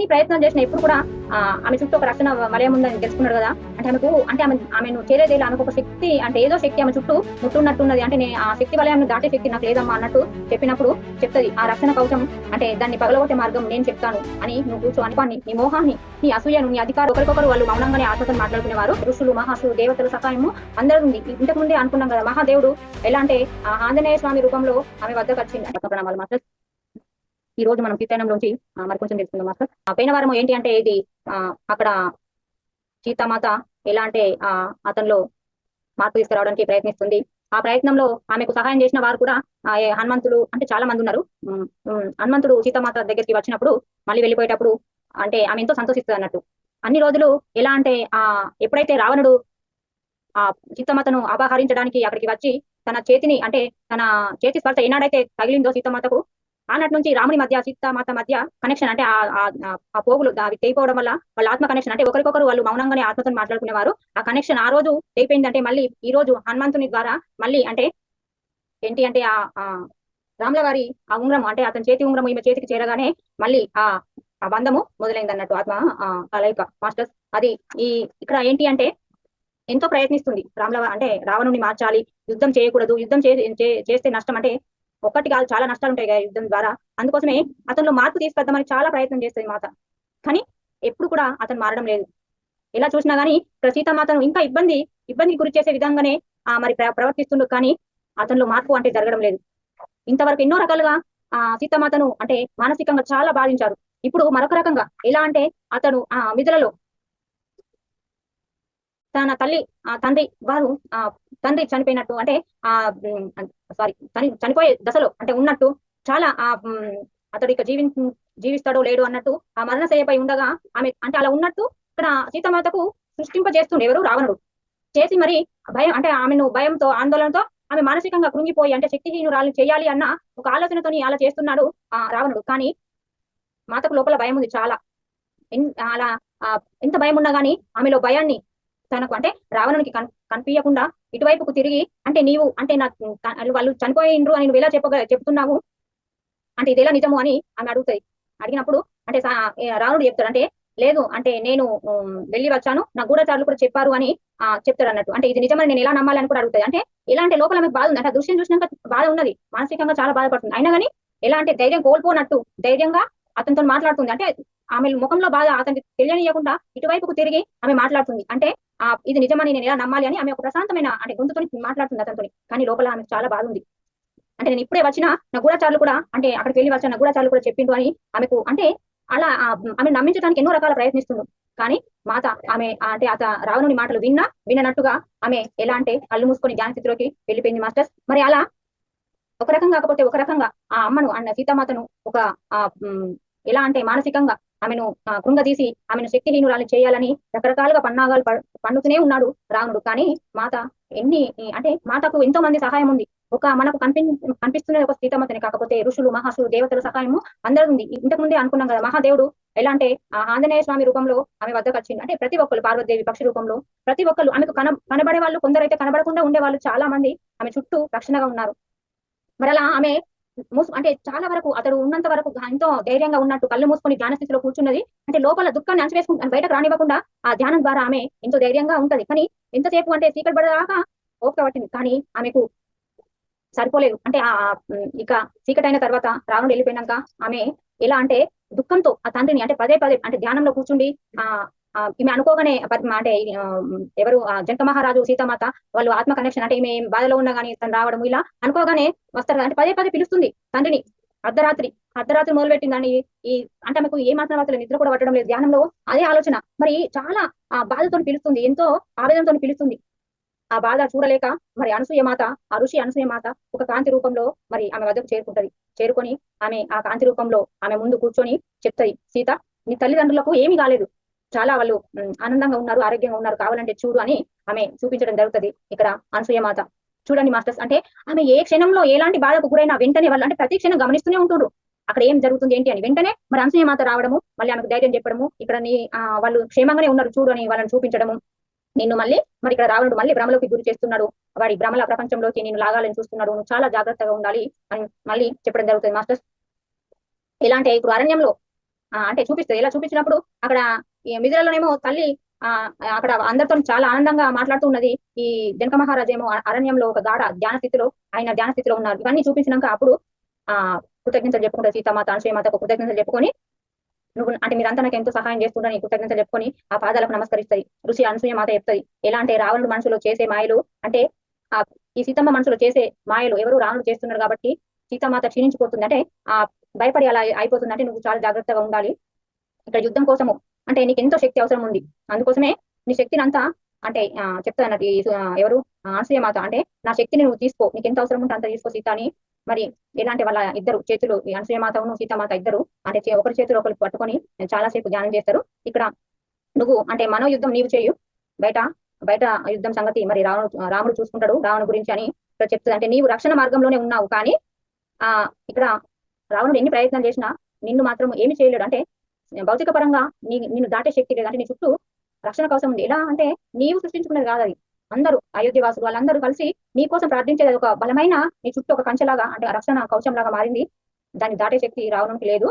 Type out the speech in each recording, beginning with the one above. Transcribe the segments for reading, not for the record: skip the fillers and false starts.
ప్రయత్నం చేసినా ఎప్పుడు కూడా ఆమె చుట్టూ ఒక రక్షణ వలయం ఉందని తెలుసుకున్నాడు కదా. అంటే ఆమెను చేరేదేలా ఆమెకు ఒక శక్తి, అంటే ఏదో శక్తి ఆమె చుట్టూ ముట్టున్నట్టున్నది. అంటే ఆ శక్తి వలయాన్ని దాటే శక్తి నాకు లేదమ్మా అన్నట్టు చెప్పినప్పుడు చెప్తది ఆ రక్షణ కవచం, అంటే దాన్ని పగలగొట్టే మార్గం నేను చెప్తాను అని నువ్వు కూర్చో అనుకోని నీ మోహాన్ని, నీ అసూయను, నీ అధికారం ఒకరికొకరు వాళ్ళు మౌనంగానే ఆత్మతో మాట్లాడుకునేవారు. ఋషులు, మహాసులు, దేవతల సహాయము అందరూ ఉంది. ఇంతకు ముందే అనుకున్నాం కదా, మహాదేవుడు ఎలా అంటే ఆ ఆంజనేయ స్వామి రూపంలో ఆమె వద్దకు వచ్చింది. మాస్టర్ ఈ రోజు మనం కీర్తనంలోంచి మరి కొంచెం తెలుసుకుందాం మాస్టర్. ఆ పైన వారము ఏంటి అంటే ఇది అక్కడ సీతామాత ఎలా అంటే అతనిలో మార్పు తీసుకురావడానికి ప్రయత్నిస్తుంది. ఆ ప్రయత్నంలో ఆమెకు సహాయం చేసిన వారు కూడా హనుమంతుడు, అంటే చాలా మంది ఉన్నారు. హనుమంతుడు సీతామాత దగ్గరికి వచ్చినప్పుడు మళ్ళీ వెళ్ళిపోయేటప్పుడు అంటే ఆమె ఎంతో సంతోషిస్తుంది అన్నట్టు. అన్ని రోజులు ఎలా అంటే ఎప్పుడైతే రావణుడు ఆ సీతామాతను అపహరించడానికి అక్కడికి వచ్చి తన చేతిని, అంటే తన చేతి స్పర్శ ఏనాడైతే తగిలిందో సీతామాతకు, ఆనాటి నుంచి రాముని మధ్య సీతామాత మధ్య కనెక్షన్, అంటే ఆ పోగులు అవి తెగిపోవడం వల్ల వాళ్ళ ఆత్మ కనెక్షన్, అంటే ఒకరికొకరు వాళ్ళు మౌనంగానే ఆత్మతో మాట్లాడుకునేవారు. ఆ కనెక్షన్ ఆ రోజు తెగిపోయిందంటే మళ్ళీ ఈ రోజు హనుమంతుని ద్వారా మళ్ళీ అంటే ఏంటి అంటే రాముల వారి ఆ ఉంగరం, అంటే అతని చేతి ఉంగరం ఈమె చేతికి చేరగానే మళ్ళీ ఆ బంధము మొదలైంది అన్నట్టు ఆత్మ కలయిక మాస్టర్స్. అది ఇక్కడ ఏంటి అంటే ఎంతో ప్రయత్నిస్తుంది అంటే రావణుని మార్చాలి, యుద్ధం చేయకూడదు, యుద్ధం చేస్తే నష్టం, అంటే ఒక్కటి కాదు చాలా నష్టాలు ఉంటాయి కదా యుద్ధం ద్వారా. అందుకోసమే అతనిలో మార్పు తీసుకొద్దామని చాలా ప్రయత్నం చేస్తుంది మాత. కానీ ఎప్పుడు కూడా అతను మారడం లేదు. ఎలా చూసినా గానీ సీతామాతను ఇంకా ఇబ్బందికి గురి చేసే విధంగానే మరి ప్రవర్తిస్తుండు. కానీ అతనిలో మార్పు అంటే జరగడం లేదు. ఇంతవరకు ఎన్నో రకాలుగా సీతామాతను అంటే మానసికంగా చాలా బాధించారు. ఇప్పుడు మరొక రకంగా ఎలా అంటే అతను మిథులలో తన తండ్రి వారు తండ్రి చనిపోయినట్టు, అంటే సారీ చనిపోయే దశలో అంటే ఉన్నట్టు చాలా అతడు ఇక జీవిస్తాడో లేడు అన్నట్టు ఆ మరణశయ్యపై ఉండగా ఆమె అంటే అలా ఉన్నట్టు ఇక్కడ సీతామాతకు సృష్టింపజేస్తుండే ఎవరు రావణుడు. చేసి మరి భయం, అంటే ఆమెను భయంతో ఆందోళనతో ఆమె మానసికంగా కృంగిపోయి అంటే శక్తిహీనురాలు చేయాలి అన్న ఒక ఆలోచనతోని అలా చేస్తున్నాడు రావణుడు. కానీ మాతకు లోపల భయం ఉంది చాలా. అలా ఎంత భయం ఉన్నా గానీ ఆమెలో భయాన్ని తనకు, అంటే రావణునికి కనిపించకుండా ఇటువైపుకు తిరిగి, అంటే నీవు అంటే వాళ్ళు చనిపోయిండ్రు అని నువ్వు ఎలా చెప్తున్నావు, అంటే ఇదేలా నిజము అని ఆమె అడుగుతుంది. అడిగినప్పుడు అంటే రావణుడు చెప్తాడు, అంటే లేదు అంటే నేను వెళ్ళి వచ్చాను, నా గూఢచారులు కూడా చెప్పారు అని చెప్తాడు అన్నట్టు. అంటే ఇది నిజమని నేను ఎలా నమ్మాలి అని కూడా అడుగుతుంది. అంటే ఎలా అంటే లోపల ఆమెకు బాధ ఉంది, అంటే దృశ్యం చూసినాక బాధ ఉన్నది, మానసికంగా చాలా బాధపడుతుంది. అయినా కానీ ఎలా అంటే ధైర్యం కోల్పోనట్టు ధైర్యంగా అతనితో మాట్లాడుతుంది. అంటే ఆమె ముఖంలో బాధ అతనికి తెలియనియకుండా ఇటువైపుకు తిరిగి ఆమె మాట్లాడుతుంది. అంటే ఇది నిజమని నేను ఎలా నమ్మాలి అని ఆమె ఒక ప్రశాంతమైన అంటే గొంతుతో మాట్లాడుతుంది అతనితో. కానీ లోపల ఆమె చాలా బాధ ఉంది. అంటే నేను ఇప్పుడే వచ్చిన నా గూఢచారులు కూడా, అంటే అక్కడికి వెళ్ళి వచ్చిన నా గూఢచారులు కూడా చెప్పిండు అని ఆమెకు, అంటే అలా ఆమె నమ్మించడానికి ఎన్నో రకాల ప్రయత్నిస్తుంది. కానీ మాత ఆమె అంటే రావణుని మాటలు విన్నట్టుగా ఆమె ఎలా అంటే కళ్ళు మూసుకొని ధ్యాన స్థితిలోకి వెళ్ళిపోయింది మాస్టర్స్. మరి అలా ఒక రకంగా కాకపోతే ఒక రకంగా ఆ అమ్మను అన్న సీతామాతను ఒక ఎలా అంటే మానసికంగా ఆమెను కృంగదీసి ఆమెను శక్తిహీనురాలు చేయాలని రకరకాలుగా పన్నాగాలు పన్నుతూనే ఉన్నాడు రావణుడు. కానీ మాత అంటే మాతకు ఎంతో మంది సహాయం ఉంది. మనకు కనిపిస్తున్నది ఒక సీతామాతనే కాకపోతే ఋషులు, మహాసులు, దేవతల సహాయము అందరూ ఉంది. ఇంతకు ముందే అనుకున్నాం కదా, మహాదేవుడు ఎలా అంటే ఆంజనేయ స్వామి రూపంలో ఆమె వద్దకు వచ్చింది. అంటే ప్రతి ఒక్కరు పార్వతీదేవి పక్షి రూపంలో ప్రతి ఒక్కరు ఆమెకు కనబడే వాళ్ళు, కొందరైతే కనబడకుండా ఉండే వాళ్ళు చాలా మంది ఆమె చుట్టూ రక్షణగా ఉన్నారు. మరి అలా ఆమె అంటే చాలా వరకు అతడు ఉన్నంత వరకు ఎంతో ధైర్యంగా ఉన్నట్టు కళ్ళు మూసుకొని ధ్యాన స్థితిలో కూర్చున్నది. అంటే లోపల దుఃఖాన్ని అణచివేసుకుంటే బయటకు రానివ్వకుండా ఆ ధ్యానం ద్వారా ఆమె ఎంతో ధైర్యంగా ఉంటది. కానీ ఎంతసేపు అంటే చీకటి పడదాకా ఓపిక పట్టింది. కానీ ఆమెకు సరిపోలేదు. అంటే ఇక చీకటి అయిన తర్వాత రావణుడు వెళ్ళిపోయినాక ఆమె ఎలా అంటే దుఃఖంతో ఆ తండ్రిని అంటే పదే అంటే ధ్యానంలో కూర్చుండి ఈమె అనుకోగానే అంటే ఎవరు జనక మహారాజు సీతామాత వాళ్ళు ఆత్మ కనెక్షన్, అంటే ఈమె బాధలో ఉన్నా కానీ తను రావడం ఇలా అనుకోగానే వస్తారు. అంటే పదే పిలుస్తుంది తండ్రిని. అర్ధరాత్రి మొదలుపెట్టిందని అంటే ఆమెకు ఏ మాత్రం అసలు నిద్ర కూడా పట్టడం లేదు. ధ్యానంలో అదే ఆలోచన. మరి చాలా బాధతో పిలుస్తుంది, ఎంతో ఆవేదనతో పిలుస్తుంది. ఆ బాధ చూడలేక మరి అనసూయమాత, ఆ ఋషి అనసూయమాత ఒక కాంతి రూపంలో మరి ఆమె వద్దకు చేరుకొని ఆమె ఆ కాంతి రూపంలో ఆమె ముందు కూర్చొని చెప్తది, సీత నీ తల్లిదండ్రులకు ఏమీ కాలేదు, చాలా వాళ్ళు ఆనందంగా ఉన్నారు, ఆరోగ్యంగా ఉన్నారు, కావాలంటే చూడు అని ఆమె చూపించడం జరుగుతుంది ఇక్కడ అనసూయమాత. చూడండి మాస్టర్స్, అంటే ఆమె ఏ క్షణంలో ఎలాంటి బాధకు గురైనా వెంటనే వాళ్ళు అంటే ప్రతి క్షణం గమనిస్తూనే ఉంటుండ్రు అక్కడ ఏం జరుగుతుంది ఏంటి అని. వెంటనే మరి అనసూయమాత రావడము, మళ్ళీ ఆమెకు ధైర్యం చెప్పడము, ఇక్కడ వాళ్ళు క్షేమంగానే ఉన్నారు చూడు అని వాళ్ళని చూపించడము, నిన్ను మళ్ళీ మరి ఇక్కడ రావణుడు మళ్ళీ భ్రమలోకి గురి చేస్తున్నాడు, వాడి భ్రమల ప్రపంచంలోకి నేను లాగాలని చూస్తున్నాడు, నువ్వు చాలా జాగ్రత్తగా ఉండాలి అని మళ్ళీ చెప్పడం జరుగుతుంది మాస్టర్స్. ఎలా అంటే ఇప్పుడు అరణ్యంలో అంటే చూపిస్తుంది. ఇలా చూపించినప్పుడు అక్కడ ఈ మిథిలలోనేమో తల్లి ఆ అక్కడ అందరితో చాలా ఆనందంగా మాట్లాడుతూ ఉన్నది. ఈ జనక మహారాజు ఏమో అరణ్యంలో ఒక గాఢ ధ్యాన స్థితిలో ఆయన ధ్యాన స్థితిలో ఉన్నారు. ఇవన్నీ చూపించినాక అప్పుడు ఆ కృతజ్ఞతలు చెప్పుకుంటారు సీతామాత అనసూయమాతకు కృతజ్ఞతలు చెప్పుకొని, నువ్వు అంటే మీరంతా నాకు ఎంతో సహాయం చేస్తుండని కృతజ్ఞతలు చెప్పుకొని ఆ పాదాలకు నమస్కరిస్తాయి. ఋషి అనసూయమాత చెప్తాయి ఎలా అంటే రావణుడు మనసులో చేసే మాయలు అంటే ఆ ఈ సీతమ్మ మనసులో చేసే మాయలు ఎవరు రావణుడు చేస్తున్నారు కాబట్టి సీతామాత క్షీణించిపోతుంది. అంటే ఆ భయపడి అలా అయిపోతుంది. అంటే నువ్వు చాలా జాగ్రత్తగా ఉండాలి ఇక్కడ యుద్ధం కోసము. అంటే నీకు ఎంతో శక్తి అవసరం ఉంది. అందుకోసమే నీ శక్తిని అంతా అంటే చెప్తా అన్నట్టు ఎవరు అనసూయమాత అంటే నా శక్తిని నువ్వు తీసుకో, నీకు ఎంత అవసరం ఉంటే అంత తీసుకో సీత అని. మరి ఎలాంటి వాళ్ళ ఇద్దరు చేతులు ఈ అనసూయమాతను సీతామాత ఇద్దరు అంటే ఒకరి చేతులు ఒకరు పట్టుకొని చాలాసేపు ధ్యానం చేస్తారు. ఇక్కడ నువ్వు అంటే మనో యుద్ధం నీవు చేయు, బయట బయట యుద్ధం సంగతి మరి రాముడు చూసుకుంటాడు రావణు గురించి అని ఇక్కడ చెప్తుంది. అంటే నీవు రక్షణ మార్గంలోనే ఉన్నావు కానీ ఆ ఇక్కడ రావణుడు ఎన్ని ప్రయత్నం చేసినా నిన్ను మాత్రం ఏమి చేయలేడు. అంటే భౌతిక పరంగా నిన్ను దాటే శక్తి లేదు. అంటే నీ చుట్టూ రక్షణ కోసం ఉంది. ఎలా అంటే నీవు సృష్టించుకున్నది కాదు అది. అందరూ అయోధ్య వాసులు వాళ్ళందరూ కలిసి నీ కోసం ప్రార్థించేది ఒక బలమైన నీ చుట్టూ ఒక కంచెలాగా అంటే రక్షణ కవచం లాగా మారింది. దాన్ని దాటే శక్తి రావణునికి లేదు.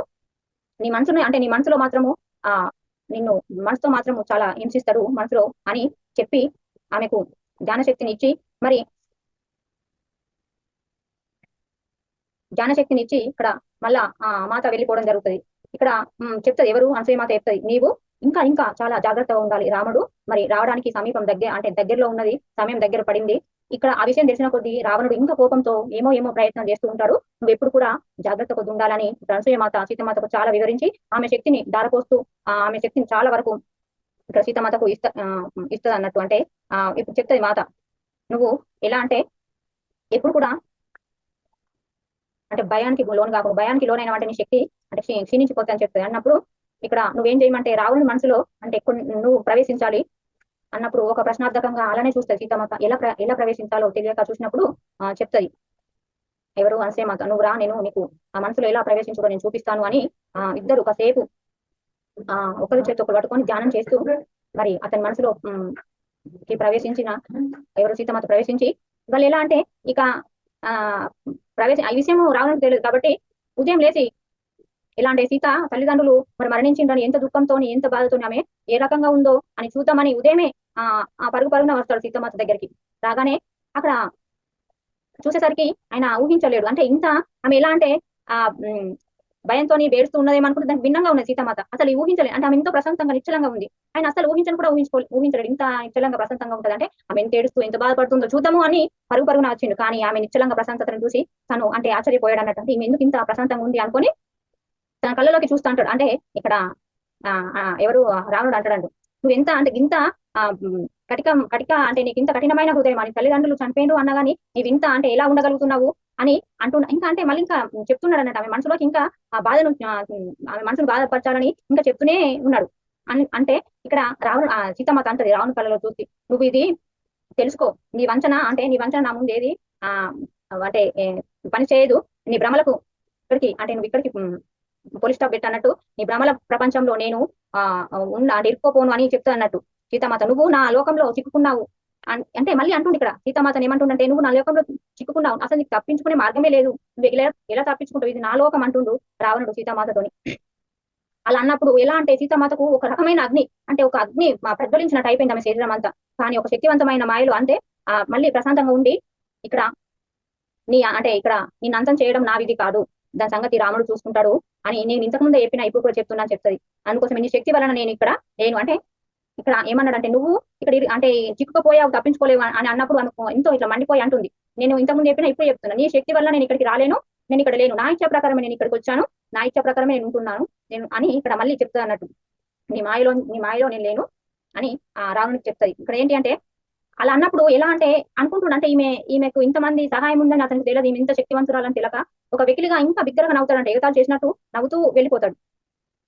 నీ మనసుని అంటే నీ మనసులో మాత్రము ఆ నిన్ను మనసుతో మాత్రము చాలా హింసిస్తాడు మనసులో అని చెప్పి ఆమెకు జ్ఞాన శక్తిని ఇచ్చి మరి జ్ఞాన శక్తిని ఇచ్చి ఇక్కడ మళ్ళా మాత వెళ్ళిపోవడం జరుగుతుంది. ఇక్కడ చెప్తుంది ఎవరు అనసూయమాత చెప్తుంది నీవు ఇంకా ఇంకా చాలా జాగ్రత్తగా ఉండాలి. రాముడు మరి రావడానికి సమీపం దగ్గర అంటే దగ్గరలో ఉన్నది, సమయం దగ్గర పడింది. ఇక్కడ ఆ విషయం తెలిసిన కొద్దీ రావణుడు ఇంకా కోపంతో ఏమో ఏమో ప్రయత్నం చేస్తూ ఉంటాడు. నువ్వు ఎప్పుడు కూడా జాగ్రత్త కొద్ది ఉండాలని అనసూయమాత సీతమాతకు చాలా వివరించి ఆమె శక్తిని దారపోస్తూ ఆమె శక్తిని చాలా వరకు ఇక్కడ సీతమాతకు ఇస్తుంది అన్నట్టు. అంటే ఇప్పుడు చెప్తుంది మాత నువ్వు ఎలా అంటే ఎప్పుడు కూడా అంటే భయానికి లోన్ కాకుండా భయానికి లోనైన అంటే నీ శక్తి అంటే క్షీణించిపోతా అని చెప్తుంది. అన్నప్పుడు ఇక్కడ నువ్వేం చేయమంటే రావణుని మనసులో అంటే నువ్వు ప్రవేశించాలి అన్నప్పుడు ఒక ప్రశ్నార్థకంగా అలానే చూస్తుంది సీతామాత. ఎలా ప్రవేశించాలో తెలియక చూసినప్పుడు చెప్తుంది ఎవరు అనసూయమాత నువ్వు రా, నేను నీకు ఆ మనసులో ఎలా ప్రవేశించుకో నేను చూపిస్తాను అని ఇద్దరు కాసేపు ఒకరి చేతి ఒకరు పట్టుకొని ధ్యానం చేస్తూ మరి అతని మనసులో ప్రవేశించిన ఎవరు సీతామాత ప్రవేశించి వాళ్ళు ఎలా అంటే ఇక ఈ విషయం రావడానికి తెలియదు కాబట్టి ఉదయం లేచి ఎలా అంటే సీత తల్లిదండ్రులు మరి మరణించిందని ఎంత దుఃఖంతో ఎంత బాధతో ఆమె ఏ రకంగా ఉందో అని చూద్దామని ఉదయమే పరుగున వస్తాడు సీతమాత దగ్గరికి. రాగానే అక్కడ చూసేసరికి ఆయన ఊహించలేడు. అంటే ఇంత ఆమె ఎలా అంటే భయంతో వేడుస్తూ ఉన్నదేమనుకుంటే దానికి భిన్నంగా ఉన్నది సీతామాత. అసలు ఊహించలేదు. అంటే ఆమె ఎంతో ప్రశాంతంగా నిశ్చలంగా ఉంది. ఆయన అసలు ఊహించను కూడా ఊహించలేడు ఇంత నిశ్చలంగా ప్రశాంతంగా ఉంటుంది. అంటే ఆమె ఎంత ఏడుస్తూ ఎంత బాధపడుతుందో చూద్దాము అని పరుగున వచ్చిండు. కానీ ఆమె నిశ్చలంగా ప్రశాంతతను చూసి తను అంటే ఆశ్చర్యపోయాడు అన్నట్టు. అంటే ఈమె ఎందుకు ఇంత ప్రశాంతంగా ఉంది అనుకొని తన కళ్ళలోకి చూస్తూ అంటాడు. అంటే ఇక్కడ ఎవరు రావణుడు అంటాడు నువ్వు ఎంత అంటే ఇంత కటిక అంటే నీకు ఇంత కఠినమైన హృదయం అని తల్లిదండ్రులు చనిపోయిండు అన్నగాని నీవు ఇంత అంటే ఎలా ఉండగలుగుతున్నావు అని ఇంకా అంటే మళ్ళీ ఇంకా చెప్తున్నాడు అన్నట్టు. ఆమె మనసులోకి ఇంకా ఆ బాధను ఆమె మనసును బాధపరచాలని ఇంకా చెప్తూనే ఉన్నాడు. అంటే ఇక్కడ రావణుడు సీతమాత అంటది రావణు కళ్ళలో చూసి నువ్వు ఇది తెలుసుకో, నీ వంచన నా ముందు ఏది అంటే పని చేయదు. నీ భ్రమలకు ఇక్కడికి అంటే నువ్వు ఇక్కడికి పోలీస్ స్టాప్ పెట్టన్నట్టు నీ భ్రమల ప్రపంచంలో నేను అంటే ఇరుక్కోపోను అని చెప్తా అన్నట్టు. సీతామాత నువ్వు నా లోకంలో చిక్కుకున్నావు అంటే మళ్ళీ అంటుండే ఇక్కడ సీతామాతను ఏమంటుండంటే నువ్వు నా లోకంలో చిక్కుకున్నావు, అసలు నీకు తప్పించుకునే మార్గమే లేదు, నువ్వు ఎలా తప్పించుకుంటావు, ఇది నా లోకం అంటుండు రావణుడు సీతామాతతోని. అలా అన్నప్పుడు ఎలా అంటే సీతామాతకు ఒక రకమైన అగ్ని అంటే ఒక అగ్ని ప్రజ్వలించినట్టు అయిపోయింది ఆమె శరీరం అంతా. కానీ ఒక శక్తివంతమైన మాయలు అంటే మళ్ళీ ప్రశాంతంగా ఉండి ఇక్కడ అంటే ఇక్కడ నిన్ను అంతం చేయడం నా విధి కాదు, దాని సంగతి రాముడు చూసుకుంటాడు అని నేను ఇంతకుముందే చెప్పిన ఇప్పుడు కూడా చెప్తున్నాను చెప్తుంది. అందుకోసం నీ శక్తి వలన నేను అంటే ఇక్కడ ఏమన్నాడంటే నువ్వు ఇక్కడ అంటే చిక్కుకుపోయావు తప్పించుకోలేవు అని అన్నప్పుడు ఎంతో ఇట్లా మండిపోయి అంటుంది నేను ఇంతకుముందు చెప్పినా ఇప్పుడు చెప్తున్నా నీ శక్తి వల్ల నేను ఇక్కడికి రాలేను, నేను ఇక్కడ లేను, నా ఇచ్చ ప్రకారమే నేను ఇక్కడికి వచ్చాను, నా ఇచ్చ ప్రకారమే నేను ఉంటున్నాను నేను అని ఇక్కడ మళ్ళీ చెప్తా అన్నట్టు. నీ మాయలో నేను లేను అని రావణునికి చెప్తుంది. ఇక్కడ ఏంటి అంటే అలా అన్నప్పుడు ఎలా అంటే అనుకుంటున్నా అంటే ఈమెకు ఇంతమంది సహాయం ఉందని అతనికి తెలియదు, ఈమె ఇంత శక్తివంతురాలని తెలియక ఒక వెకిలిగా ఇంకా బిగ్గరగా నవ్వుతాడంటే ఎగతాలు చేసినట్టు నవ్వుతూ వెళ్ళిపోతాడు.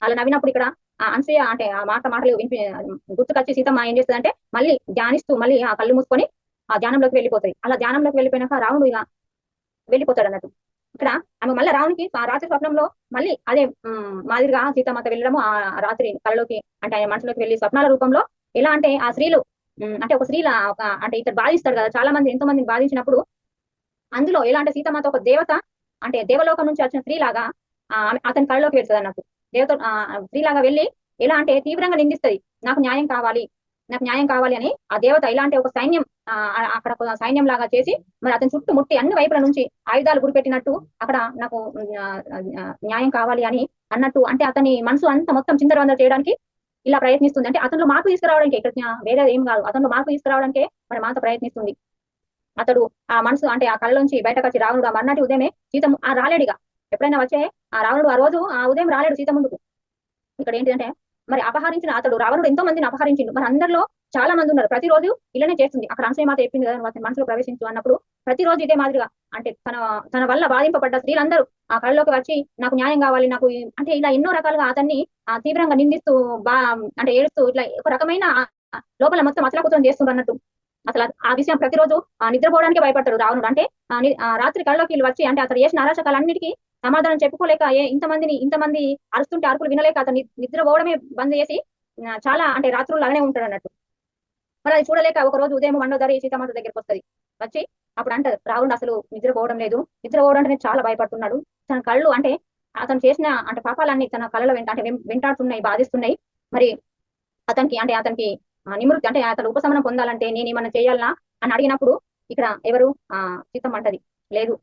అలా నవ్వినప్పుడు ఇక్కడ అనసూయ అంటే ఆ మాటలు గుర్తుకొచ్చి సీతమ్మ ఏం చేస్తుంది అంటే మళ్ళీ ధ్యానిస్తూ మళ్ళీ ఆ కళ్ళు మూసుకొని ఆ ధ్యానంలోకి వెళ్ళిపోతాయి. అలా ధ్యానంలోకి వెళ్ళిపోయినాక రావణుడు ఇక వెళ్ళిపోతాడు అన్నట్టు. ఇక్కడ ఆమె మళ్ళీ రావణునికి ఆ రాత్రి స్వప్నంలో మళ్ళీ అదే మాదిరిగా సీతామాత వెళ్ళడము ఆ రాత్రి కళలోకి అంటే ఆయన మనసులోకి వెళ్ళి స్వప్నాల రూపంలో ఎలా అంటే ఆ స్త్రీలు అంటే ఒక స్త్రీల అంటే ఇతడు బాధిస్తాడు కదా చాలా మంది ఎంతో మందిని బాధించినప్పుడు అందులో ఎలా అంటే సీతామాత ఒక దేవత అంటే దేవలోకం నుంచి వచ్చిన స్త్రీలాగా అతని కళలోకి వెళ్తుంది అన్నట్టు. దేవత స్త్రీలాగా వెళ్ళి ఎలా అంటే తీవ్రంగా నిందిస్తది. నాకు న్యాయం కావాలి, నాకు న్యాయం కావాలి అని ఆ దేవత ఇలాంటి ఒక సైన్యం అక్కడ ఒక సైన్యం లాగా చేసి మరి అతని చుట్టూ ముట్టి అన్ని వైపుల నుంచి ఆయుధాలు గురిపెట్టినట్టు అక్కడ నాకు న్యాయం కావాలి అని అన్నట్టు, అంటే అతని మనసు అంత మొత్తం చిందరవందర చేయడానికి ఇలా ప్రయత్నిస్తుంది. అంటే అతనిలో మార్పు తీసుకురావడానికి ఇక్కడ వేరే ఏం కాదు, అతనిలో మార్పు తీసుకురావడానికే మరి మాత ప్రయత్నిస్తుంది. అతడు ఆ మనసు అంటే ఆ కళ్ళలోంచి బయటకు వచ్చి రావణుడు ఆ మర్నాటి ఉదయమే సీత రాలేడిగా. ఎప్పుడైనా వచ్చే ఆ రావణుడు ఆ రోజు ఆ ఉదయం రాలేడు సీత ముందుకు. ఇక్కడ ఏంటిదంటే మరి అపహరించిన అతడు రావణుడు ఎంతో మందిని అపహరించిండు. మరి అందరిలో చాలా మంది ఉన్నారు. ప్రతిరోజు ఇలానే చేస్తుంది. అక్కడ అనసూయ మాత చెప్పింది కదా, అతని మనసులో ప్రవేశించు అన్నప్పుడు ప్రతిరోజు ఇదే మాదిరిగా అంటే తన వల్ల బాధింపబడ్డ స్త్రీలందరూ ఆ కళ్ళలోకి వచ్చి నాకు న్యాయం కావాలి, నాకు అంటే ఇలా ఎన్నో రకాలుగా అతన్ని తీవ్రంగా నిందిస్తూ అంటే ఏడుస్తూ ఇట్లా ఒక రకమైన లోపల మొత్తం అతలాకుతలం చేస్తుండ్రు అన్నట్టు. అసలు ఆ విషయం ప్రతిరోజు నిద్రపోవడానికి భయపడతాడు రావణుడు. అంటే రాత్రి కళ్ళలోకి వీళ్ళు వచ్చి అంటే అతను చేసిన అరాచకాలన్నిటికీ సమాధానం చెప్పుకోలేక ఇంతమంది అరుస్తుంటే అరుపులు వినలేక అతను నిద్రపోవడమే బంద్ చేసి చాలా అంటే రాత్రులు అలానే ఉంటాడు అన్నట్టు. మరి అది చూడలేక ఒక రోజు ఉదయం మండోదరి సీతామాత దగ్గరికి వస్తుంది. వచ్చి అప్పుడు అంటారు రావణుడు అసలు నిద్రపోవడం లేదు, నిద్రపోవడం అంటే చాలా భయపడుతున్నాడు. తన కళ్ళు అంటే అతను చేసిన అంటే పాపాలన్నీ తన కళ్ళలో అంటే వెంటాడుతున్నాయి, బాధిస్తున్నాయి. మరి అతనికి నిమృతి అంటే అతను ఉపశమనం పొందాలంటే నేను ఏమన్నా చేయాలనా అని అడిగినప్పుడు ఇక్కడ ఎవరు సీతమ్మ అంటది, లేదు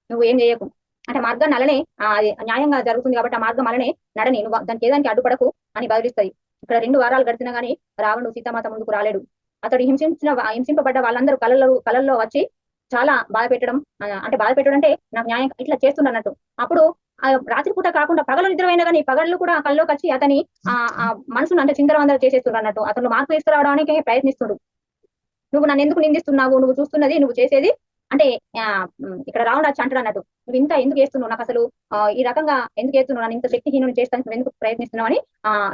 నువ్వు ఏం చేయకు, అంటే మార్గాన్ని అలానే అది న్యాయంగా జరుగుతుంది కాబట్టి ఆ మార్గం అలానే నడని, నువ్వు దానికి ఏదానికి అడ్డుపడకు అని బదిలిస్తాయి. ఇక్కడ 2 వారాలు గడిచినా గానీ రావణుడు సీతామాత ముందుకు రాలేడు. అతడు హింసింపబడ్డ వాళ్ళందరూ కళల్లో వచ్చి చాలా బాధ పెట్టడం అంటే బాధ పెట్టడం అంటే నాకు న్యాయం ఇట్లా చేస్తుండన్నట్టు. అప్పుడు రాత్రిపూట కాకుండా పగలు నిద్రపోయినా కానీ పగళ్ళు కూడా కల్లోకి వచ్చి అతని ఆ మనసును అంటే చిందరవందర చేసేస్తున్నారు అన్నట్టు. అతను మార్పు తీసుకురావడానికి ప్రయత్నిస్తుడు. నువ్వు నన్ను ఎందుకు నిందిస్తున్నావు, నువ్వు చూస్తున్నది నువ్వు చేసేది అంటే ఇక్కడ రావణుడు వచ్చి అంటాడు అన్నట్టు, నువ్వు ఇంత ఎందుకు చేస్తున్నావు, నాకు అసలు ఈ రకంగా ఎందుకు చేస్తున్నావు, నన్ను ఇంత శక్తిహీనుని చేస్తాను నువ్వు ఎందుకు ప్రయత్నిస్తున్నావు అని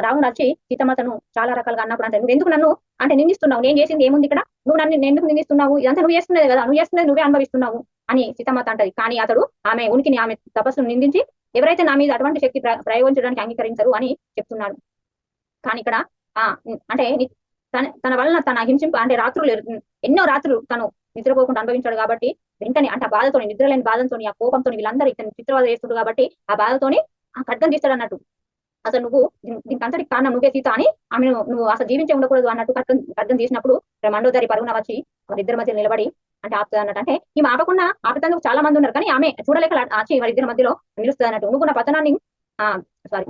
రావణుడు వచ్చి సీతమ్మతను చాలా రకాలుగా అన్నప్పుడు అంటే నువ్వు ఎందుకు నన్ను అంటే నిందిస్తున్నావు, నేను చేసింది ఏముంది ఇక్కడ, నువ్వు నన్ను ఎందుకు నిందిస్తున్నావు, ఇదంతా నువ్వు చేస్తున్నది కదా, నువ్వు చేస్తున్నది నువ్వే అనుభవిస్తున్నావు అని సీతమ్మత అంటది. కానీ అతడు ఆమె ఉనికిని ఆమె తపస్సును నిందించి ఎవరైతే నా మీద అటువంటి శక్తి ప్రయోగించడానికి అంగీకరించరు అని చెప్తున్నాడు. కానీ ఇక్కడ అంటే తన వలన తన హింసింప అంటే రాత్రులు ఎన్నో రాత్రులు తను నిద్రపోకుండా అనుభవించాడు కాబట్టి వెంటనే అంటే ఆ బాధతోని నిద్రలేని బాధతో ఆ కోపంతో వీళ్ళందరూ ఇతను చిత్రవద చేస్తుడు కాబట్టి ఆ బాధతోని ఆ ఖడ్గం తీస్తాడు అన్నట్టు. అసలు నువ్వు దీనికి అంతటికి కారణం నువ్వే సీత అని ఆమె నువ్వు అసలు జీవించే ఉండకూడదు అన్నట్టు ఖడ్గం తీసినప్పుడు మండోదరి పరుగున వచ్చి వారిద్దరి మధ్య నిలబడి అంటే ఆపుతుంది అన్నట్టు. అంటే ఈమె ఆపకుండా ఆపేందుకు చాలా మంది ఉన్నారు కానీ ఆమె చూడలేక వచ్చి వారిద్దరి మధ్యలో నిలుస్తుంది అన్నట్టు.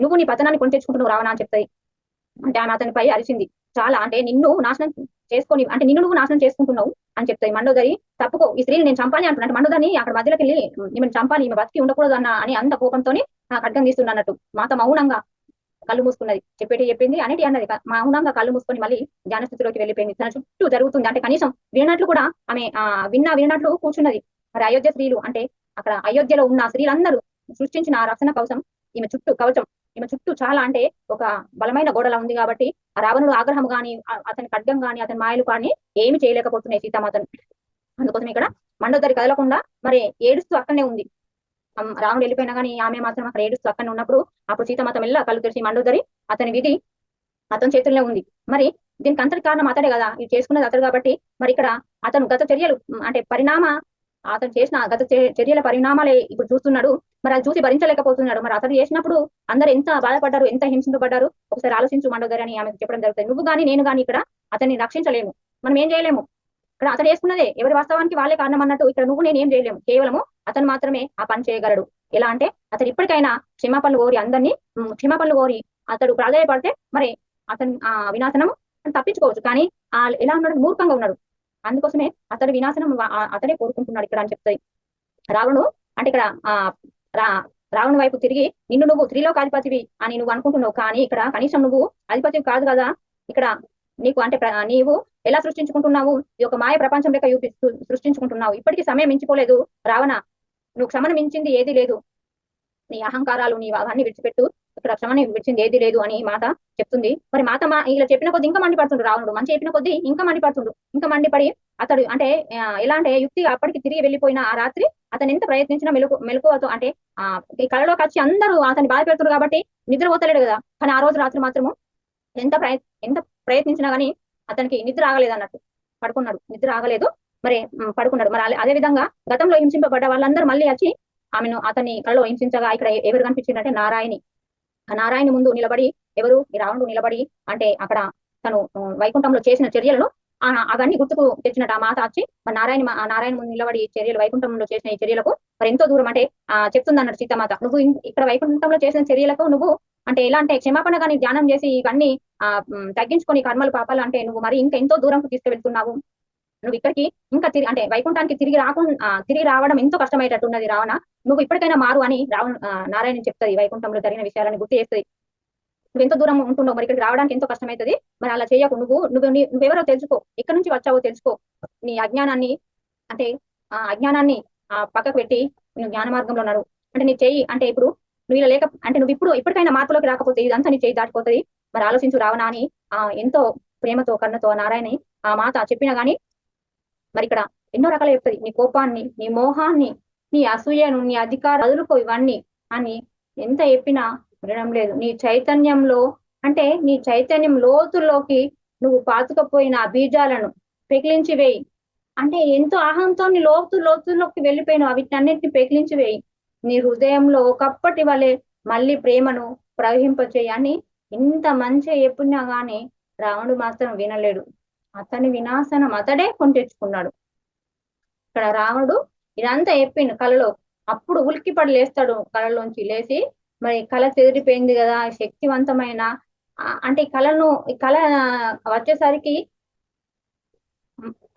నువ్వు నీ పతనాన్ని కొని తెచ్చుకుంటున్నావు రావణ అని చెప్తాయి. అంటే ఆమె అతనిపై అరిచింది చాలా, అంటే నిన్ను నాశనం చేసుకొని అంటే నిన్ను నువ్వు నాశనం చేసుకుంటున్నావు అని చెప్తాయి. మండోదరి తప్పుకో, ఈ స్త్రీని నేను చంపాలి అంటున్నాడు. మండోదరిని అక్కడ మధ్యలోకి వెళ్ళి ఈమెను చంపాలి, ఈమె బతికి ఉండకూడదు అని అంత కోపంతో ఖడ్గం తీస్తున్నా అన్నట్టు. మాత మౌనంగా కళ్ళు మూసుకున్నది. చెప్పింది అనేటి అన్నది మౌనంగా కళ్ళు మూసుకొని మళ్ళీ ధ్యాన స్థితిలోకి వెళ్ళిపోయింది. తన చుట్టూ జరుగుతుంది అంటే కనీసం వినట్లు కూడా ఆమె వినట్లు కూర్చున్నది. మరి అయోధ్య స్త్రీలు అంటే అక్కడ అయోధ్యలో ఉన్న స్త్రీలందరూ సృష్టించిన ఆ రక్షణ కవచం ఈమె చుట్టూ చాలా అంటే ఒక బలమైన గోడలా ఉంది కాబట్టి ఆ రావణుడు ఆగ్రహం గాని అతని ఖడ్గం గాని అతని మాయలు కానీ ఏమి చేయలేకపోతున్నాయి సీతామాతను. అందుకోసం ఇక్కడ మండోదరి కదలకుండా మరి ఏడుస్తూ అక్కడనే ఉంది. రావణుడు వెళ్ళిపోయినా కానీ ఆమె మాత్రం అక్కడ ఏడుస్తూ అక్కడనే ఉన్నప్పుడు అప్పుడు సీతామాత మెల్ల కళ్ళు తెరిచి మండోదరి అతని విధి అతని చేతుల్లో ఉంది. మరి దీనికి అంతటి కారణం అతడే కదా, ఇది చేసుకున్నది అతడు కాబట్టి మరి ఇక్కడ అతను గత చర్యలు అంటే అతను చేసిన గత చర్యల పరిణామాలే ఇప్పుడు చూస్తున్నాడు. మరి అది చూసి భరించలేకపోతున్నాడు. మరి అతను చేసినప్పుడు అందరు ఎంత బాధపడ్డారు, ఎంత హింసింపబడ్డారు ఒకసారి ఆలోచించు మండోదరి అని ఆమెకు చెప్పడం జరుగుతుంది. నువ్వు కానీ నేను కానీ ఇక్కడ అతన్ని రక్షించలేము, మనం ఏం చేయలేము. ఇక్కడ అతను చేసుకున్నదే ఎవరి వాస్తవానికి వాళ్ళే కారణం అన్నట్టు ఇక్కడ నువ్వు నేను ఏం చేయలేము, కేవలము అతను మాత్రమే ఆ పని చేయగలడు. ఎలా అంటే అతను ఇప్పటికైనా క్షమాపణలు కోరి అందరినీ క్షమాపణలు కోరి అతడు ప్రాధాయపడితే మరి అతని వినాశనం తప్పించుకోవచ్చు. కానీ ఎలా ఉన్నాడు, మూర్ఖంగా ఉన్నాడు. అందుకోసమే అతడి వినాశనం అతడే కోరుకుంటున్నాడు ఇక్కడ అని చెప్తాయి. రావణుడు అంటే ఇక్కడ రావణు వైపు తిరిగి నువ్వు త్రిలోకాధిపతివి అని నువ్వు అనుకుంటున్నావు, కానీ ఇక్కడ కనీసం నువ్వు అధిపతివి కాదు కదా. ఇక్కడ నీకు అంటే నీవు ఎలా సృష్టించుకుంటున్నావు, ఈ యొక్క మాయ ప్రపంచం లెక్క సృష్టించుకుంటున్నావు. ఇప్పటికీ సమయం మించిపోలేదు రావణ, నువ్వు క్షమను మించింది ఏది లేదు. నీ అహంకారాలు నీ అవన్నీ విడిచిపెట్టు, ఇక్కడ క్షమని విడిచింది ఏది లేదు అని మాత చెప్తుంది. మరి మాత ఇలా చెప్పిన కొద్ది ఇంకా మండిపడుతుండు రావణుడు. మంచి చెప్పిన కొద్ది ఇంకా మండిపడి అతడు అంటే ఎలా అంటే యుక్తిగా అప్పటికి తిరిగి వెళ్ళిపోయిన ఆ రాత్రి అతను ఎంత ప్రయత్నించినా మెలకువతో అంటే ఈ కళలోకి వచ్చి అందరూ అతన్ని బాధ పెడుతున్నారు కాబట్టి నిద్రపోతలేడు కదా. కానీ ఆ రోజు రాత్రి మాత్రము ఎంత ప్రయత్నించినా గానీ అతనికి నిద్ర ఆగలేదు అన్నట్టు. నిద్ర ఆగలేదు మరి పడుకున్నాడు. మరి అదే విధంగా గతంలో హింసింపబడ్డ వాళ్ళందరూ మళ్ళీ వచ్చి అతన్ని కళలో హింసించగా ఇక్కడ ఎవరు కనిపించిందంటే నారాయణి. ఆ నారాయణ ముందు నిలబడి ఎవరు ఈ రావణుడు నిలబడి అంటే అక్కడ తను వైకుంఠంలో చేసిన చర్యలను అవన్నీ గుర్తుకు తెచ్చినట్టు ఆ మాత వచ్చి ఆ నారాయణ ముందు నిలబడి చర్యలు వైకుంఠంలో చేసిన ఈ చర్యలకు మరి ఎంతో దూరం అంటే చెప్తుంది అన్నట్టు సీతామాత నువ్వు ఇక్కడ వైకుంఠంలో చేసిన చర్యలకు నువ్వు అంటే ఎలా అంటే క్షమాపణ కానీ ధ్యానం చేసి ఇవన్నీ తగ్గించుకొని కర్మలు పాపాలు అంటే నువ్వు మరి ఇంకా ఎంతో దూరంకు తీసుకువెళ్తున్నావు నువ్వు ఇక్కడికి ఇంకా అంటే వైకుంఠానికి తిరిగి రావడం ఎంతో కష్టమయ్యేటట్టున్నది రావణ నువ్వు ఇప్పటికైనా మారు అని నారాయణ చెప్తుంది వైకుంఠంలో జరిగిన విషయాలను గుర్తు చేస్తుంది నువ్వు ఎంత దూరం ఉంటున్నావు మరి ఇక్కడికి రావడానికి ఎంతో కష్టమవుతుంది మరి అలా చేయకు నువ్వెవరో తెలుసుకో ఎక్కడి నుంచి వచ్చావో తెలుసుకో నీ అజ్ఞానాన్ని అంటే ఆ అజ్ఞానాన్ని పక్కకు పెట్టి నువ్వు జ్ఞాన మార్గంలో నడు అంటే నీ చెయ్యి అంటే ఇప్పుడు నువ్వు ఇలా లేక అంటే నువ్వు ఇప్పటికైనా మార్పులోకి రాకపోతే ఇదంతా నీ చెయ్యి దాటిపోతుంది మరి ఆలోచించు రావనా అని ఎంతో ప్రేమతో కన్నతో నారాయణ ఆ మాత చెప్పినా గాని మరి ఇక్కడ ఎన్నో రకాలు చెప్తుంది నీ కోపాన్ని నీ మోహాన్ని నీ అసూయను నీ అధికారం వదులుకో ఇవన్నీ అని ఎంత చెప్పినా వినడం లేదు నీ చైతన్యంలో అంటే నీ చైతన్యం లోతుల్లోకి నువ్వు పాతుకపోయిన ఆ బీజాలను పెకిలించి వేయి అంటే ఎంతో ఆహంతో నీ లోతుల్లోకి వెళ్ళిపోయినావు వీటన్నిటిని పెకిలించి వేయి నీ హృదయంలో ఒకప్పటి వలె మళ్ళీ ప్రేమను ప్రవహింపచేయి అని ఇంత మంచిగా చెప్పినా గాని రావణుడు మాత్రం వినలేడు అతని వినాశనం అతడే కొని తెచ్చుకున్నాడు ఇక్కడ రావణుడు ఇదంతా చెప్పిండు కలలో అప్పుడు ఉలిక్కిపడి లేస్తాడు కళలోంచి లేచి మరి కళ చెదిరిపోయింది కదా శక్తివంతమైన అంటే ఈ కళ వచ్చేసరికి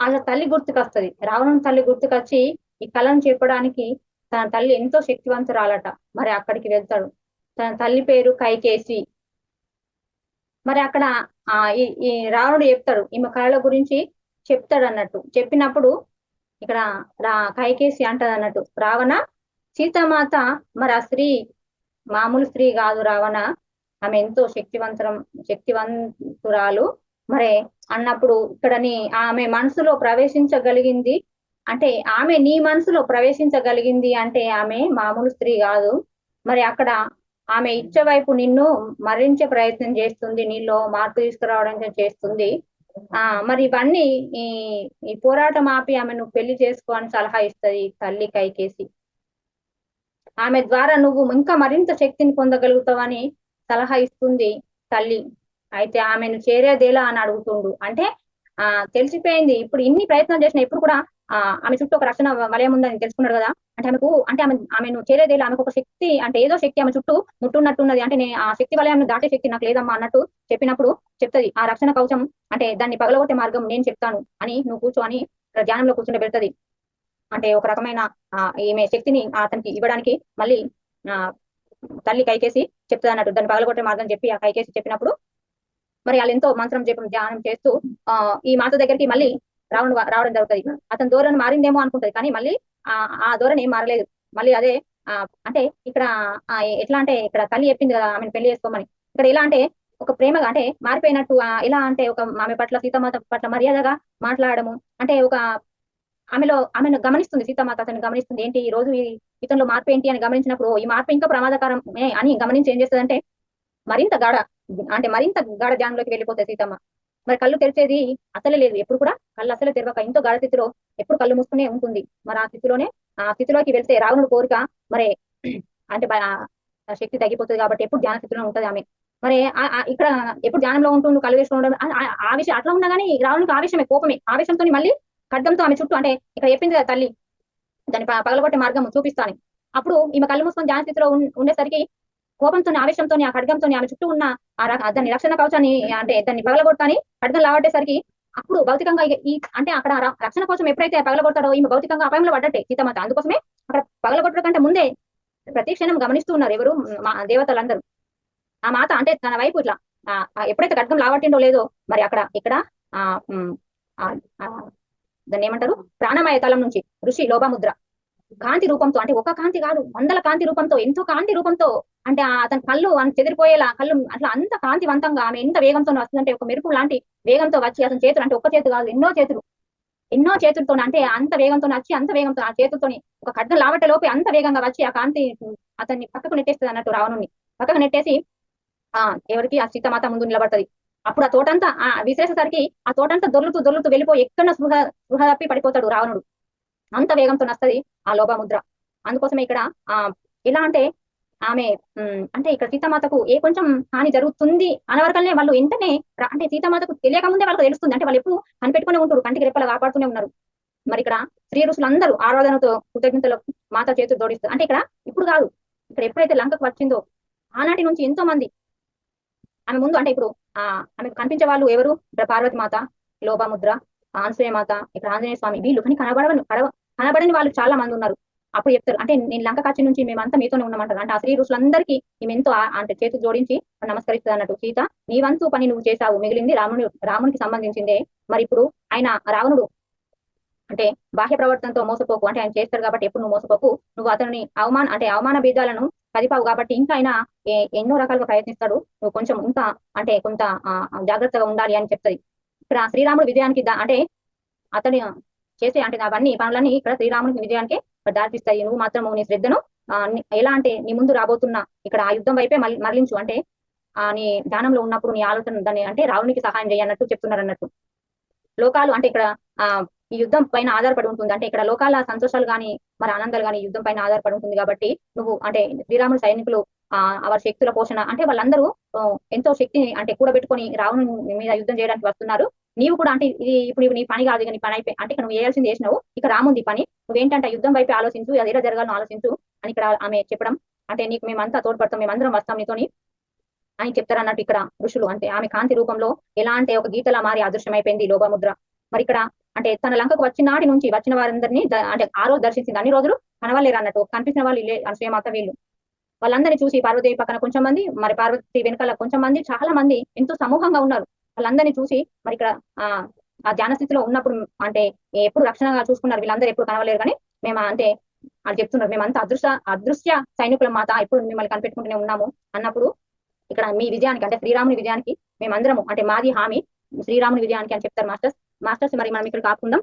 అలా తల్లి గుర్తుకొస్తుంది రావణుని తల్లి గుర్తుకొచ్చి ఈ కళను చెప్పడానికి తన తల్లి ఎంతో శక్తివంతురాలట మరి అక్కడికి వెళ్తాడు తన తల్లి పేరు కైకేసి మరి అక్కడ ఈ రావణుడు చెప్తాడు ఈమె కళల గురించి చెప్తాడు అన్నట్టు చెప్పినప్పుడు ఇక్కడ కైకేసి అంటది అన్నట్టు రావణ సీతామాత మరి ఆ స్త్రీ మామూలు స్త్రీ కాదు రావణ ఆమె ఎంతో శక్తివంతురాలు మరి అన్నప్పుడు ఇక్కడ ఆమె మనసులో ప్రవేశించగలిగింది అంటే ఆమె నీ మనసులో ప్రవేశించగలిగింది అంటే ఆమె మామూలు స్త్రీ కాదు మరి అక్కడ ఆమె ఇచ్చ వైపు నిన్ను మరించే ప్రయత్నం చేస్తుంది నీలో మార్పు తీసుకురావడానికి చేస్తుంది మరి ఇవన్నీ ఈ పోరాటం ఆపి ఆమె నువ్వు పెళ్లి చేసుకో అని సలహా ఇస్తుంది తల్లి కైకేసి ఆమె ద్వారా నువ్వు ఇంకా మరింత శక్తిని పొందగలుగుతావని సలహా ఇస్తుంది తల్లి అయితే ఆమెను చేరేదేలా అని అడుగుతుండు అంటే తెలిసిపోయింది ఇప్పుడు ఇన్ని ప్రయత్నాలు చేసిన ఎప్పుడు కూడా ఆమె చుట్టూ ఒక రక్షణ వలయం ఉందని తెలుసుకున్నాడు కదా అంటే ఆమెను చేరేదేలా ఆమెకు ఒక శక్తి అంటే ఏదో శక్తి ఆమె చుట్టూ ముట్టున్నట్టున్నది అంటే నేను ఆ శక్తి వలయాన్ని దాటే శక్తి నాకు లేదమ్మా అన్నట్టు చెప్పినప్పుడు చెప్తుంది ఆ రక్షణ కవచం అంటే దాన్ని పగలగొట్టే మార్గం నేను చెప్తాను అని నువ్వు కూర్చో అని ధ్యానంలో కూర్చుంటే పెడుతుంది అంటే ఒక రకమైన ఈమె శక్తిని అతనికి ఇవ్వడానికి మళ్ళీ తల్లి కైకేసి చెప్తుంది అన్నట్టు దాన్ని పగలగొట్టే మార్గం చెప్పి ఆ కైకేసి చెప్పినప్పుడు మరి వాళ్ళు ఎంతో మంత్రం చెప్పి ధ్యానం చేస్తూ ఈ మాత దగ్గరికి మళ్ళీ రావడం జరుగుతుంది అతని ధోరణి మారిందేమో అనుకుంటది కానీ మళ్ళీ ఆ ధోరణి ఏం మారలేదు మళ్ళీ అదే అంటే ఇక్కడ ఎట్లా అంటే ఇక్కడ తల్లి చెప్పింది కదా ఆమెను పెళ్లి చేసుకోమని ఇక్కడ ఎలా అంటే ఒక ప్రేమగా అంటే మారిపోయినట్టు ఎలా అంటే ఒక ఆమె పట్ల సీతామాత పట్ల మర్యాదగా మాట్లాడము అంటే ఒక ఆమెను గమనిస్తుంది సీతామాత అతను గమనిస్తుంది ఏంటి ఈ రోజు ఇతనిలో మార్పు ఏంటి అని గమనించినప్పుడు ఈ మార్పు ఇంకా ప్రమాదకరం అని గమనించి ఏం చేస్తుంది అంటే మరింత గాఢ ధ్యానంలోకి వెళ్ళిపోతాయి సీతమ్మ మరి కళ్ళు తెరిచేది అసలే లేదు ఎప్పుడు కూడా కళ్ళు అసలే తెరవక ఎంతో గాఢ స్థితిలో ఎప్పుడు కళ్ళు మూసుకునే ఉంటుంది మరి ఆ స్థితిలోకి వెళ్తే రావణుడు కోరిక మరి అంటే శక్తి తగ్గిపోతుంది కాబట్టి ఎప్పుడు ధ్యాన స్థితిలో ఉంటుంది ఆమె మరి ఇక్కడ ఎప్పుడు ధ్యానంలో ఉంటూ కళ్ళు వేసుకోవడం ఆ విషయం అట్లా ఉన్నా కానీ రావణుడికి ఆవేశమే కోపమే ఆవేశంతో మళ్ళీ ఖడ్గంతో ఆమె చుట్టూ అంటే ఇక్కడ చెప్పింది కదా తల్లి దాన్ని పగలగొట్టే మార్గం చూపిస్తాను అప్పుడు ఈమె కళ్ళు మూసుకొని ధ్యాన స్థితిలో ఉండేసరికి కోపంతో ఆవేశంతో ఆ ఖడ్గంతో ఆమె చుట్టూ ఉన్న దాన్ని రక్షణ కవచాన్ని అంటే దాన్ని పగలగొట్టాని ఖడ్గం లావట్టేసరికి అప్పుడు భౌతికంగా అంటే అక్కడ రక్షణ కోసం ఎప్పుడైతే పగలగొడతాడో ఈమె భౌతికంగా అపాయంలో పడ్డట్టే సీతమాత అందుకోసమే అక్కడ పగలగొట్టడం కంటే ముందే ప్రతి క్షణం గమనిస్తూ ఉన్నారు ఎవరు దేవతలందరూ ఆ మాత అంటే తన వైపు ఇట్లా ఎప్పుడైతే ఖడ్గం లావట్టిండో లేదో మరి ఇక్కడ దాన్ని ఏమంటారు ప్రాణమయ తలం నుంచి ఋషి లోభముద్ర కాంతి రూపంతో అంటే ఒక కాంతి కాదు వందల కాంతి రూపంతో ఎంతో కాంతి రూపంతో అంటే అతని కళ్ళు చెదిరిపోయేలా కళ్ళు అట్లా అంత కాంతివంతంగా ఆమె ఎంత వేగంతో వస్తుందంటే ఒక మెరుపు లాంటి వేగంతో వచ్చి అతని చేతులు అంటే ఒక్క చేతి కాదు ఎన్నో చేతులతో అంటే అంత వేగంతో వచ్చి అంత వేగంతో ఆ చేతులతో ఒక ఖడ్గం లావట లోపే అంత వేగంగా వచ్చి ఆ కాంతి అతన్ని పక్కకు నెట్టేస్తుంది అన్నట్టు రావణుని పక్కకు నెట్టేసి ఎవరికి ఆ సీతమాత ముందు నిలబడుతుంది అప్పుడు ఆ తోటంతా విశేషసరికి ఆ తోటంతా దొర్లుతూ వెళ్ళిపోయి ఎక్కడ స్పృహ తప్పి పడిపోతాడు రావణుడు అంత వేగంతో వస్తుంది ఆ లోభముద్ర అందుకోసమే ఇక్కడ ఎలా అంటే ఆమె అంటే ఇక్కడ సీతామాతకు ఏ కొంచెం హాని జరుగుతుంది అనవరకల్నే వాళ్ళు వెంటనే అంటే సీతామాతకు తెలియక ముందే వాళ్ళకి తెలుస్తుంది. అంటే వాళ్ళు ఎప్పుడు కనిపెట్టుకునే ఉంటారు, కంటికి రెప్పలా కాపాడుతూనే ఉన్నారు. మరి ఇక్కడ స్త్రీ ఋషులందరూ ఆరాధనతో కృతజ్ఞతలు మాత చేతులు జోడిస్తారు. అంటే ఇక్కడ ఇప్పుడు కాదు, ఇక్కడ ఎప్పుడైతే లంకకు వచ్చిందో ఆనాటి నుంచి ఎంతో మంది ఆమె ముందు, అంటే ఇప్పుడు ఆ ఆమెకు కనిపించే వాళ్ళు ఎవరు? ఇక్కడ పార్వతి మాత, లోపాముద్ర, ఆంజనేయ మాత, ఇక్కడ ఆంజనేయ స్వామి, వీళ్ళు కానీ కనబడని వాళ్ళు చాలా మంది ఉన్నారు. అప్పుడు చెప్తారు, అంటే నేను లంక కాచి నుంచి మేమంతా మీతోనే ఉన్నామంటారు. అంటే ఆ స్త్రీ ఋషులందరికీ ఈమె ఎంతో అంటే చేతులు జోడించి నమస్కరిస్తుంది అన్నట్టు. సీత, నీ వంతు పని నువ్వు చేశావు, మిగిలింది రామునికి సంబంధించిందే. మరి ఇప్పుడు ఆయన రావణుడు అంటే బాహ్య ప్రవర్తనతో మోసపోకు, అంటే ఆయన చేస్తాడు కాబట్టి ఎప్పుడు నువ్వు మోసపోకు. నువ్వు అతని అవమాన భేదాలను కదిపావు కాబట్టి ఇంకా ఆయన ఎన్నో రకాలుగా ప్రయత్నిస్తాడు. నువ్వు కొంచెం ఇంకా అంటే కొంత జాగ్రత్తగా ఉండాలి అని చెప్తుంది. ఇక్కడ శ్రీరాముడు విజయానికి అంటే అతని చేసే అంటే అవన్నీ పనులన్నీ ఇక్కడ శ్రీరాముడికి విజయానికి దారితీస్తాయి. నువ్వు మాత్రం నీ శ్రద్ధను ఎలా అంటే నీ ముందు రాబోతున్న ఇక్కడ ఆ యుద్ధం వైపే మరలించు. అంటే నీ ధ్యానంలో ఉన్నప్పుడు నీ ఆలోచన దాన్ని అంటే రావణునికి సహాయం చేయన్నట్టు చెప్తున్నారు అన్నట్టు. లోకాలు అంటే ఇక్కడ ఆ ఈ యుద్ధం పైన ఆధారపడి ఉంటుంది. అంటే ఇక్కడ లోకాల సంతోషాలు గాని మరి ఆనందాలు గాని యుద్ధం పైన ఆధారపడి ఉంటుంది కాబట్టి నువ్వు అంటే శ్రీరాముడు సైనికులు వారి శక్తుల పోషణ అంటే వాళ్ళందరూ ఎంతో శక్తిని అంటే కూడబెట్టుకొని రావణుని మీద యుద్ధం చేయడానికి వస్తున్నారు. నీవు కూడా అంటే ఇది ఇప్పుడు నీ పని కాదు, నీ పని అయిపోయి అంటే నువ్వు చేయాల్సింది చేసినావు, ఇక రాముంది పని. నువ్వేంటంటే యుద్ధం వైపు ఆలోచించు, అది ఎలా జరగాలని ఆలోచించు అని ఇక్కడ ఆమె చెప్పడం. అంటే నీకు మేమంతా తోడ్పడతాం, మేమందరం వస్తాం నీతోని అని చెప్తారు అన్నట్టు ఇక్కడ ఋషులు. అంటే ఆమె కాంతి రూపంలో ఎలా అంటే ఒక గీతలా మారి అదృశ్యమైపోయింది లోపముద్ర. మరి ఇక్కడ అంటే తన లంకకు వచ్చినాటి నుంచి వచ్చిన వారందరినీ అంటే ఆ రోజు దర్శించింది, అన్ని రోజులు కనవలేరు అన్నట్టు. కనిపించిన వాళ్ళు అనసూయమాత వీళ్ళు వాళ్ళందరినీ చూసి పార్వతీ పక్కన కొంచెం మంది, మరి పార్వతి వెనకాల కొంచెం మంది, చాలా మంది ఎంతో సమూహంగా ఉన్నారు. వాళ్ళందరినీ చూసి మరి ఇక్కడ ఆ ధ్యాన స్థితిలో ఉన్నప్పుడు అంటే ఎప్పుడు రక్షణగా చూసుకున్నారు, వీళ్ళందరూ ఎప్పుడు కనవలేరు కానీ మేము అంటే వాళ్ళు చెప్తున్నారు, మేమంతా అదృశ్య సైనికుల మాత, ఎప్పుడు మిమ్మల్ని కనిపెట్టుకుంటూనే ఉన్నాము అన్నప్పుడు ఇక్కడ మీ విజయానికి అంటే శ్రీరాముని విజయానికి మేమందరము అంటే మాది హామీ శ్రీరాముని విజయానికి అని చెప్తారు మాస్టర్స్. మరి మనం ఇక్కడ కాకుందాం.